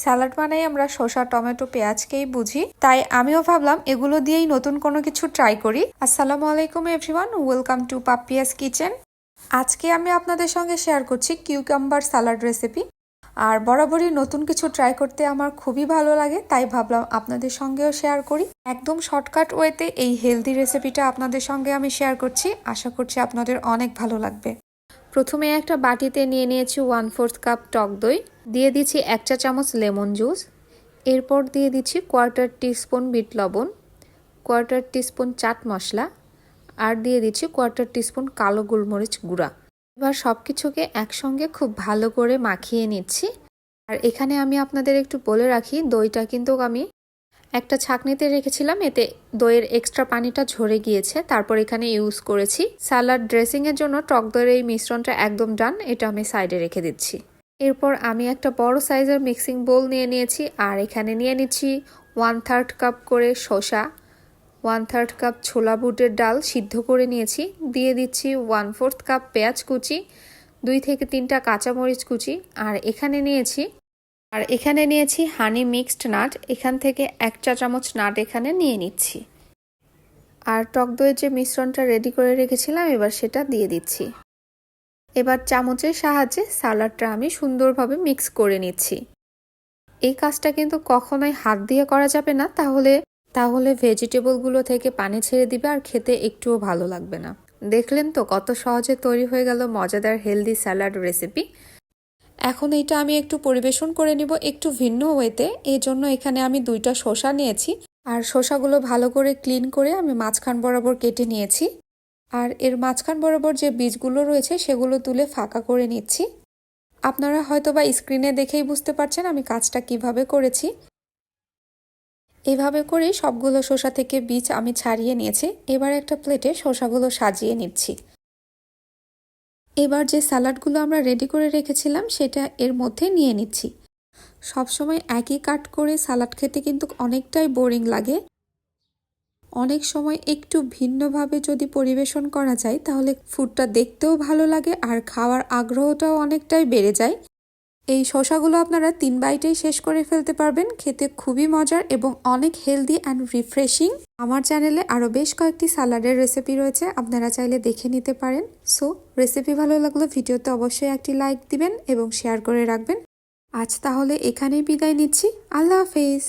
Salad বানাই আমরা শসা, টমেটো, পেঁয়াজকেই বুঝি, তাই আমিও ভাবলাম এগুলো দিয়েই নতুন কোনো কিছু ট্রাই করি। আসসালামু আলাইকুম everyone, welcome to Papiya's kitchen. আজকে আমি আপনাদের সঙ্গে শেয়ার করছি কিউকাম্বার স্যালাড রেসিপি। আর বরাবরই নতুন কিছু ট্রাই করতে আমার খুবই ভালো লাগে, তাই ভাবলাম আপনাদের সঙ্গেও শেয়ার করি। একদম শর্টকাট ওয়েতে এই হেলদি রেসিপিটা আপনাদের সঙ্গে আমি শেয়ার করছি। আশা করছি আপনাদের অনেক ভালো লাগবে। প্রথমে একটা বাটিতে নিয়ে নিয়েছি 1/4 কাপ টক দই, দিয়ে দিচ্ছি 1 চা চামচ লেমন জুস, এরপর দিয়ে দিচ্ছি 1/4 টিস্পুন বিট লবণ, 1/4 টিস্পুন চাট মশলা, আর দিয়ে দিচ্ছি 1/4 টিস্পুন কালো গোলমরিচ গুঁড়া। এবার সব কিছুকে একসঙ্গে খুব ভালো করে মাখিয়ে নিচ্ছি। আর এখানে আমি আপনাদের একটু বলে রাখি, দইটা কিন্তু আমি একটা ছাঁকনিতে রেখেছিলাম, এতে দইয়ের এক্সট্রা পানিটা ঝরে গিয়েছে, তারপর এখানে ইউজ করেছি। স্যালাড ড্রেসিং এর জন্য টক দইয়ের এই মিশ্রণটা একদম ডান, এটা আমি সাইডে রেখে দিচ্ছি। এরপর আমি একটা বড় সাইজের মিক্সিং বোল নিয়ে নিয়েছি, আর এখানে নিয়ে নিচ্ছি 1/3 কাপ করে শসা, 1/3 কাপ ছোলা বুটের ডাল সিদ্ধ করে নিয়েছি, দিয়ে দিচ্ছি 1/4 কাপ পেঁয়াজ কুচি, 2 থেকে 3টা কাঁচামরিচ কুচি, আর এখানে নিয়েছি হানি মিক্সড নাট, এখান থেকে 1 চা চামচ নাট এখানে নিয়ে নিচ্ছি। আর টক দইয়ের যে মিশ্রণটা রেডি করে রেখেছিলাম এবার সেটা দিয়ে দিচ্ছি। এবার চামচের সাহায্যে সালাডটা আমি সুন্দরভাবে মিক্স করে নিচ্ছি। এই কাজটা কিন্তু কখনোই হাত দিয়ে করা যাবে না, তাহলে ভেজিটেবলগুলো থেকে পানি ছেড়ে দিবে আর খেতে একটুও ভালো লাগবে না। দেখলেন তো কত সহজে তৈরি হয়ে গেল মজাদার হেলদি স্যালাড রেসিপি। এখন এইটা আমি একটু পরিবেশন করে নিব একটু ভিন্ন ওয়েতে। এই জন্য এখানে আমি 2টা শসা নিয়েছি, আর শসাগুলো ভালো করে ক্লিন করে আমি মাঝখান বরাবর কেটে নিয়েছি। আর এর মাঝখান বরাবর যে বীজগুলো রয়েছে সেগুলো তুলে ফাঁকা করে নিচ্ছি। আপনারা হয়তোবা স্ক্রিনে দেখেই বুঝতে পারছেন আমি কাজটা কিভাবে করেছি। এভাবে করেই সবগুলো শসা থেকে বীজ আমি ছাড়িয়ে নিয়েছি। এবার একটা প্লেটে শসাগুলো সাজিয়ে নিচ্ছি। এবার যে স্যালাডগুলো আমরা রেডি করে রেখেছিলাম সেটা এর মধ্যে নিয়ে নিচ্ছি। সবসময় একই কাট করে সালাড খেতে কিন্তু অনেকটাই বোরিং লাগে। অনেক সময় একটু ভিন্নভাবে যদি পরিবেশন করা যায় তাহলে ফুডটা দেখতেও ভালো লাগে আর খাওয়ার আগ্রহটাও অনেকটাই বেড়ে যায়। এই শসাগুলো আপনারা 3 বাইটেই শেষ করে ফেলতে পারবেন। খেতে খুবই মজার এবং অনেক হেলদি অ্যান্ড রিফ্রেশিং। আমার চ্যানেলে আরও বেশ কয়েকটি সালাডের রেসিপি রয়েছে, আপনারা চাইলে দেখে নিতে পারেন। সো রেসিপি ভালো লাগলে ভিডিওতে অবশ্যই একটি লাইক দিবেন এবং শেয়ার করে রাখবেন। আজ তাহলে এখানেই বিদায় নিচ্ছি। আল্লাহ হাফেজ।